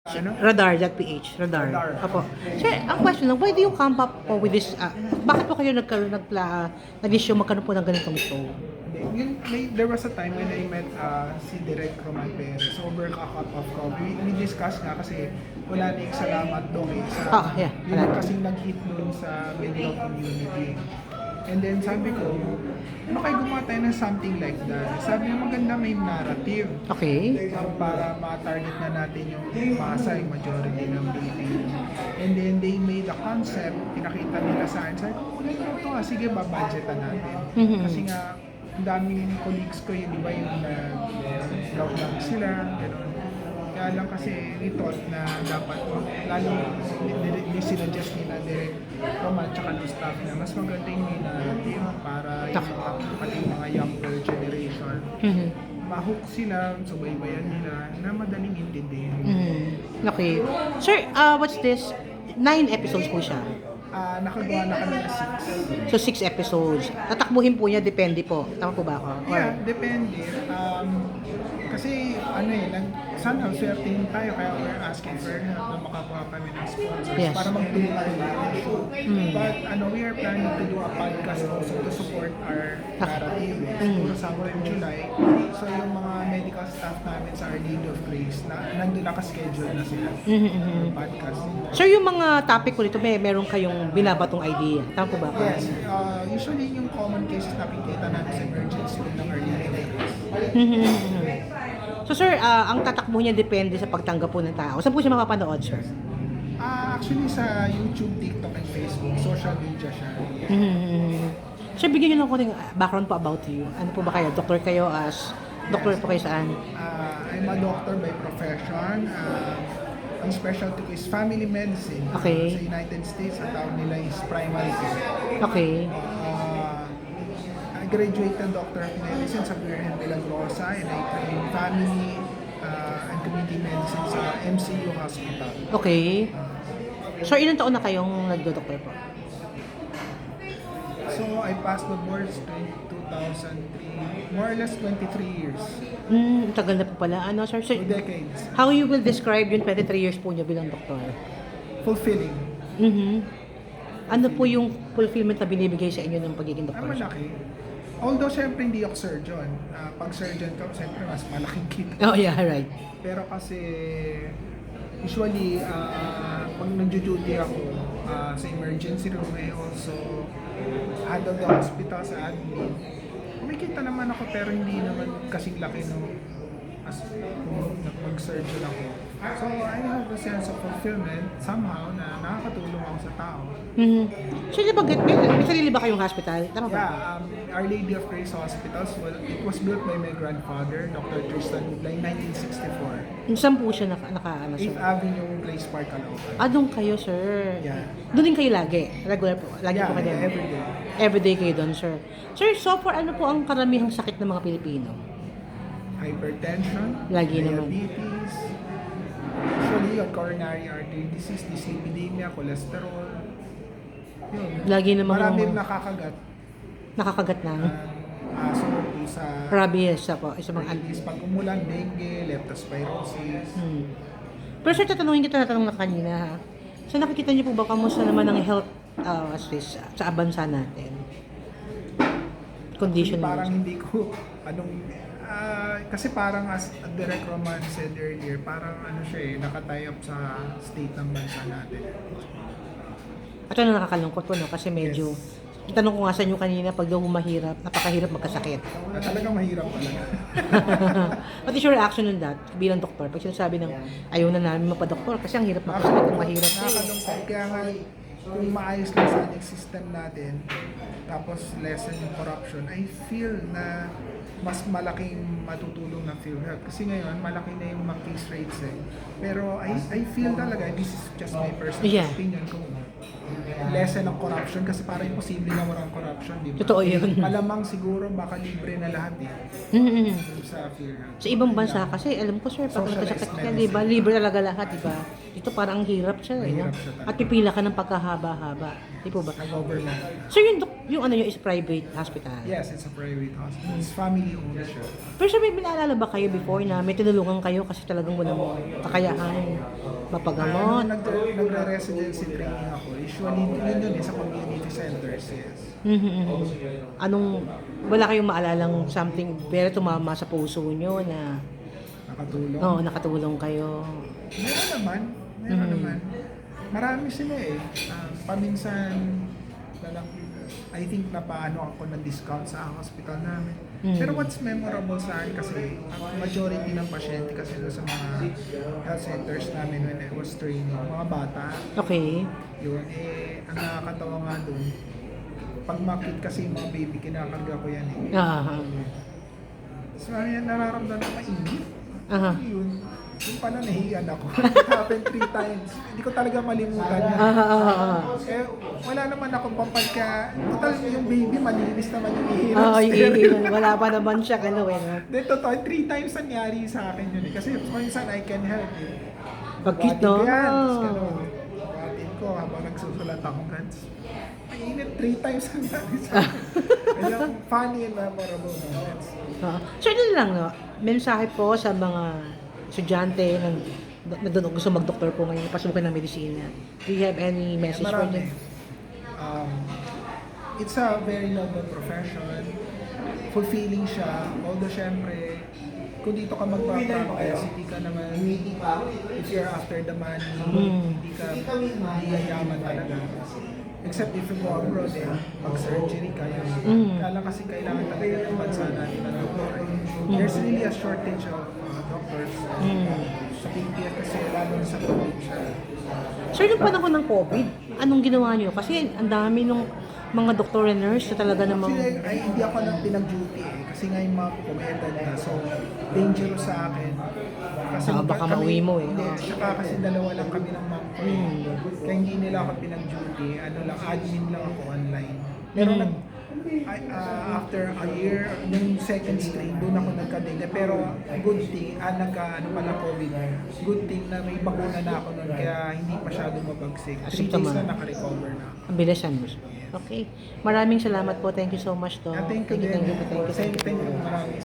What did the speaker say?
Ano? Radar.ph, Radar. Radar. Opo. Sir, ang question lang, why do you come up po with this, bakit po kayo nag-issue magkaroon po ng ganitong show? There was a time when I met si Direk Roman Perez over a cup of coffee. We discussed nga kasi wala na yung salamat doon sa yun kasing nag-hit doon sa medical community. And then sabi ko, ano kayo gumawa tayo ng something like that? Sabi niya maganda may narrative. Okay. Para ma-target na natin yung masa, yung majority ng Pilipino. And then they made a concept, pinakita nila sa akin. Sabi ko, ulit mo ito sige, babudgetan natin. Kasi nga, ang daming colleagues ko yun, di ba yung lockdown sila, gano'n. Kaya lang kasi we thought na dapat, lalo sinuggest nila direct Roman tsaka ng staff na mas maganda yung may narrative para yung pati yung mga younger generation. Mahook sila, subaybayan nila na madaling intindihin. Okay. Sir, what's this? 9 episodes po siya. Nakagawa na kami ng 6. So 6 episodes. Tatakbuhin po niya, depende po. Tama po ba ako? Yeah, depende. Kasi sana swertihin tayo kaya we're asking for help na makakuha kami ng sponsors para magtulungan natin yung show. But we are planning to do a podcast also to support our narrative. Siguro sometime July. So yung mga medical staff namin sa Our Lady of Grace na nandun nakaschedule na sila ng podcast. Sir, yung mga topic ko dito, meron kayong binabatong idea. Tama po ba ako? Yes. Usually yung common cases nakikita natin sa emergency room ng Our Lady of Grace. So sir, ang tatakbo niya depende sa pagtanggap po ng tao. Saan po siya mapapanood, sir? Actually sa YouTube, TikTok, and Facebook, social media siya. Sir, bigyan niyo lang ko ng background po about you. Ano po ba kayo? Doktor kayo doktor po kayo saan? I'm a doctor by profession. Ang specialty ko is family medicine. Okay. Sa United States, ang tawag nila is primary care. Okay. I graduated Doctor of Medicine sa Virgen Milagrosa and I trained family and community medicine sa MCU Hospital. Okay. So, ilang taon na kayong nagdo-doktor po? So, I passed the boards in 2003, more or less 23 years. Tagal na po pala. Ano, sir? 2 decades. How you will describe yung 23 years po niyo bilang doktor? Fulfilling. Ano po yung fulfillment na binibigay sa inyo ng pagiging doktor? Malaki. Although, syempre, hindi ako surgeon. Pag surgeon ka, syempre, mas malaking kita. Oh, yeah, right. Pero kasi, usually, pag nag-duty ako sa emergency room, I also handle the hospital sa admin. Kumikita naman ako, pero hindi naman kasing laki as mag-surgeon ako. So, I have a sense of fulfillment somehow na nakakatulong ako sa tao. So, di ba, may sarili ba kayong hospital? Tama ba? Yeah, Our Lady of Grace Hospitals, it was built by my grandfather, Dr. Tristan Ubla, in 1964. Saan po siya naka 8th Avenue, Place Park, Caloocan. Doon kayo, sir. Yeah. Doon din kayo lagi? Regular po? Lagi po kayo? Every day. Everyday kayo doon, sir. Sir, so far, ano po ang karamihang sakit ng mga Pilipino? Hypertension, Lagi naman. diabetes, usually coronary artery disease, dyslipidemia, cholesterol. Yun. Lagi naman Maraming nakakagat. Nakakagat na. Aso, pusa, Rabies, po. Isa mga rabies, pag umulan, dengue, leptospirosis. Pero sir, tatanungin kita na kanina, ha? So nakikita niyo po ba kamusta naman ang health sa bansa natin? Condition Parang hindi ko, kasi parang as Direk Roman said earlier, parang siya nakatie up sa state ng bansa natin. At ano nakakalungkot po, no? Kasi medyo, itanong ko nga sa inyo kanina, pag daw mahirap, napakahirap magkasakit. Talagang mahirap talaga. What is your reaction on that bilang doktor? Pag sinasabi ng ayaw na namin mapadoktor kasi ang hirap magkasakit, ang mahirap. Nakakalungkot. Kaya nga, kung maayos lang sana yung system natin, tapos lessen yung corruption, I feel na mas malaking matutulong ng PhilHealth. Kasi ngayon, malaki na yung mga case rates Pero I feel talaga, this is just my personal opinion, kung lessen ang corruption kasi parang imposible na walang corruption, di ba? Totoo yun. Malamang siguro baka libre na lahat sa PhilHealth. Sa ibang bansa kasi, alam ko sir, pag nagkasakit ka, di ba? Libre talaga lahat, di ba? Dito parang ang hirap siya, no? At pipila ka ng pagkahaba-haba. Di po ba? Government. So yung ano nyo is private hospital? Yes, it's a private hospital. It's family owned siya. Pero sir, may binaalala ba kayo before na may tinulungan kayo kasi talagang walang kakayahan? mapagamot. Nagre-residency training ako. Usually, yun sa community centers, yes. Wala kayong maalalang something pero tumama sa puso nyo na Nakatulong. nakatulong kayo? Meron naman. Marami sila eh. Paminsan, I think napaano ako ng discount sa hospital namin. Pero what's memorable sa akin kasi, ang majority ng pasyente kasi doon sa mga health centers namin when I was training, mga bata. Okay. Yun, ang nakakatawa nga doon, pag makit kasi yung mga baby, kinakarga ko yan eh. So, ano yan, nararamdaman ko mainit. Yung pala nahiyan ako. It happened 3 times. Hindi ko talaga malimutan yan. Wala naman akong pampagka. Total, yung baby, malinis naman yung ihirap. Wala pa naman siya no? Then, totoo, 3 times nangyari sa akin yun eh. Kasi minsan I can help eh. Pag-cute, no? Buhatin ko habang nagsusulat akong hands. Mainit 3 times nangyari sa akin. Kaya funny and memorable moments. So, yun lang, no? Mensahe po sa mga estudyante na doon gusto mag-doktor po ngayon, pasukin ng medisina. Do you have any message for them? It's a very noble profession. Fulfilling siya. Although, syempre, kung dito ka magpa-practice, hindi ka naman, if you're after the money, hindi yayaman talaga. Except if you go abroad mag-surgery ka yan. Kala kasi kailangan talaga ng bansa natin ng doktor. There's really a shortage of doctors sa Pilipinas kasi lalo na sa probinsya. Sir, yung panahon ng COVID, anong ginawa niyo? Kasi ang dami ng mga doktor and nurse na talaga namang... Kasi hindi ako nang pinag-duty eh. Kasi nga yung mga kumedad na. So, dangerous sa akin. Kasi baka mauwi mo eh. Hindi, tsaka kasi dalawa lang kami ng mom ko. Kaya hindi nila ako pinag-duty. Admin lang ako online. Pero after a year, yung second strain, doon ako nagka-delay. Pero good thing, COVID. Good thing na may bakuna na ako nun, kaya hindi masyadong mabagsik. 3 days na naka-recover na. Ang bilisan mo. Okay. Maraming salamat po. Thank you so much, Doc. Thank you. Maraming